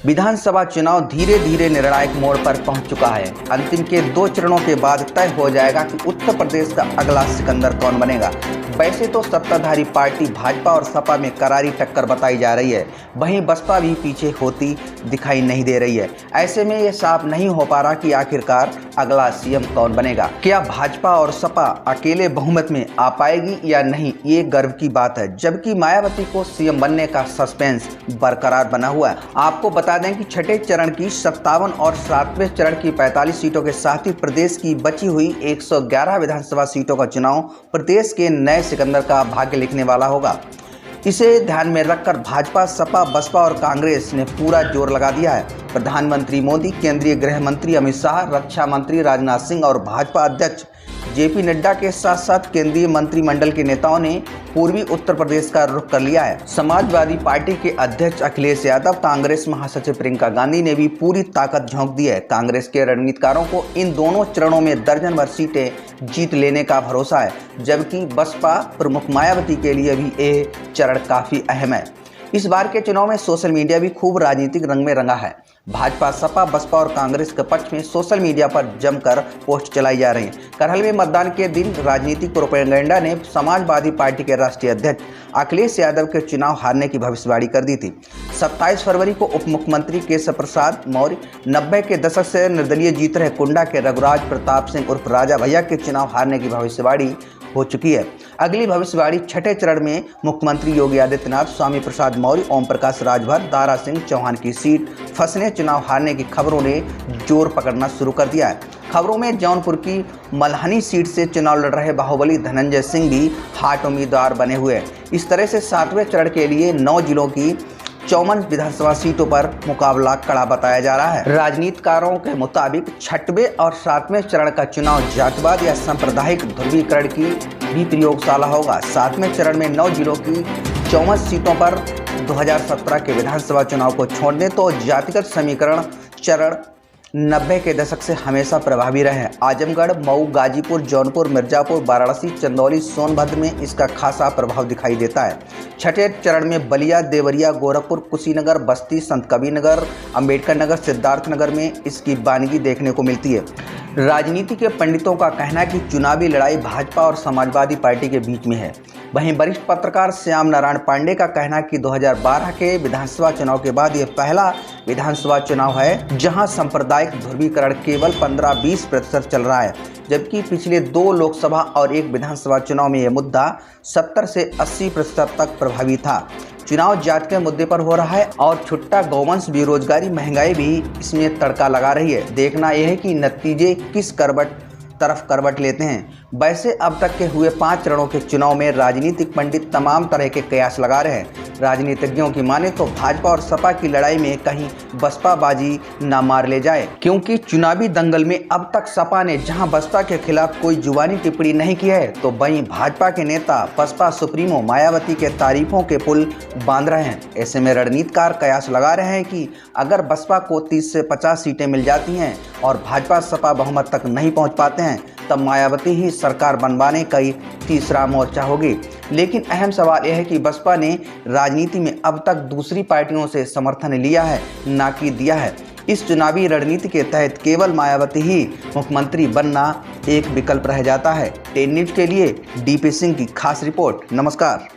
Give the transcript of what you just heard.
विधानसभा चुनाव धीरे धीरे निर्णायक मोड़ पर पहुंच चुका है। अंतिम के 2 चरणों के बाद तय हो जाएगा कि उत्तर प्रदेश का अगला सिकंदर कौन बनेगा। वैसे तो सत्ताधारी पार्टी भाजपा और सपा में करारी टक्कर बताई जा रही है, वहीं बसपा भी पीछे होती दिखाई नहीं दे रही है। ऐसे में ये साफ नहीं हो पा रहा कि आखिरकार अगला सीएम कौन बनेगा। क्या भाजपा और सपा अकेले बहुमत में आ पाएगी या नहीं, ये गर्व की बात है। जबकि मायावती को सीएम बनने का सस्पेंस बरकरार बना हुआ है। आपको बता दें कि छठे चरण की 57 और 7वें चरण की 45 सीटों के साथ ही प्रदेश की बची हुई 111 विधानसभा सीटों का चुनाव प्रदेश के नए सिकंदर का भाग्य लिखने वाला होगा। इसे ध्यान में रखकर भाजपा, सपा, बसपा और कांग्रेस ने पूरा जोर लगा दिया है। प्रधानमंत्री मोदी, केंद्रीय गृह मंत्री अमित शाह, रक्षा मंत्री राजनाथ सिंह और भाजपा अध्यक्ष जेपी नड्डा के साथ साथ केंद्रीय मंत्रिमंडल के नेताओं ने पूर्वी उत्तर प्रदेश का रुख कर लिया है। समाजवादी पार्टी के अध्यक्ष अखिलेश यादव, कांग्रेस महासचिव प्रियंका गांधी ने भी पूरी ताकत झोंक दी है। कांग्रेस के रणनीतिकारों को इन दोनों चरणों में दर्जन भर सीटें जीत लेने का भरोसा है, जबकि बसपा प्रमुख मायावती के लिए भी यह चरण काफी अहम है। इस बार के चुनाव में सोशल मीडिया भी खूब राजनीतिक रंग में रंगा है। भाजपा, सपा, बसपा और कांग्रेस के पक्ष में सोशल मीडिया पर जमकर पोस्ट चलाई जा रही हैं। करहल में मतदान के दिन राजनीतिक प्रोपेगेंडा ने समाजवादी पार्टी के राष्ट्रीय अध्यक्ष अखिलेश यादव के चुनाव हारने की भविष्यवाणी कर दी थी। 27 फरवरी को उप मुख्यमंत्री केशव प्रसाद मौर्य, 90 के दशक से निर्दलीय जीत रहे कुंडा के रघुराज प्रताप सिंह उर्फ राजा भैया के चुनाव हारने की भविष्यवाणी हो चुकी है। अगली भविष्यवाणी छठे चरण में मुख्यमंत्री योगी आदित्यनाथ, स्वामी प्रसाद मौर्य, ओम प्रकाश राजभर, दारा सिंह चौहान की सीट फंसने चुनाव हारने की खबरों ने जोर पकड़ना शुरू कर दिया है। खबरों में जौनपुर की मल्हनी सीट से चुनाव लड़ रहे बाहुबली धनंजय सिंह भी हाट उम्मीदवार बने हुए हैं। इस तरह से 7वें चरण के लिए 9 जिलों की 54 विधानसभा सीटों पर मुकाबला कड़ा बताया जा रहा है। राजनीतिकारों के मुताबिक 6वें और 7वें चरण का चुनाव जातिवाद या सांप्रदायिक ध्रुवीकरण की भी प्रयोगशाला होगा। 7वें चरण में 9 जिलों की 54 सीटों पर 2017 के विधानसभा चुनाव को छोड़ दें तो जातिगत समीकरण चरण 90 के दशक से हमेशा प्रभावी रहे हैं। आजमगढ़, मऊ, गाजीपुर, जौनपुर, मिर्जापुर, वाराणसी, चंदौली, सोनभद्र में इसका खासा प्रभाव दिखाई देता है। छठे चरण में बलिया, देवरिया, गोरखपुर, कुशीनगर, बस्ती, संत कबीरनगर, अंबेडकर नगर, सिद्धार्थनगर में इसकी बानगी देखने को मिलती है। राजनीति के पंडितों का कहना है कि चुनावी लड़ाई भाजपा और समाजवादी पार्टी के बीच में है। वहीं वरिष्ठ पत्रकार श्याम नारायण पांडे का कहना है कि 2012 के विधानसभा चुनाव के बाद यह पहला विधानसभा चुनाव है जहां सांप्रदायिक ध्रुवीकरण केवल 15-20% चल रहा है, जबकि पिछले 2 लोकसभा और 1 विधानसभा चुनाव में यह मुद्दा 70 से 80% तक प्रभावी था। चुनाव जात के मुद्दे पर हो रहा है और छुट्टा गौवंश, बेरोजगारी, महंगाई भी इसमें तड़का लगा रही है। देखना यह है कि नतीजे किस तरफ करवट लेते हैं। वैसे अब तक के हुए 5 चरणों के चुनाव में राजनीतिक पंडित तमाम तरह के कयास लगा रहे हैं। राजनीतिज्ञों की माने तो भाजपा और सपा की लड़ाई में कहीं बसपा बाजी ना मार ले जाए, क्योंकि चुनावी दंगल में अब तक सपा ने जहां बसपा के खिलाफ कोई जुबानी टिप्पणी नहीं की है, तो वहीं भाजपा के नेता बसपा सुप्रीमो मायावती के तारीफों के पुल बांध रहे हैं। ऐसे में रणनीतिकार कयास लगा रहे हैं कि अगर बसपा को 30 से 50 सीटें मिल जाती हैं और भाजपा सपा बहुमत तक नहीं पहुंच पाते हैं, तब मायावती ही सरकार बनवाने का तीसरा मोर्चा होगी। लेकिन अहम सवाल यह है कि बसपा ने राजनीति में अब तक दूसरी पार्टियों से समर्थन लिया है, ना कि दिया है। इस चुनावी रणनीति के तहत केवल मायावती ही मुख्यमंत्री बनना एक विकल्प रह जाता है। 10 न्यूज़ के लिए डीपी सिंह की खास रिपोर्ट। नमस्कार।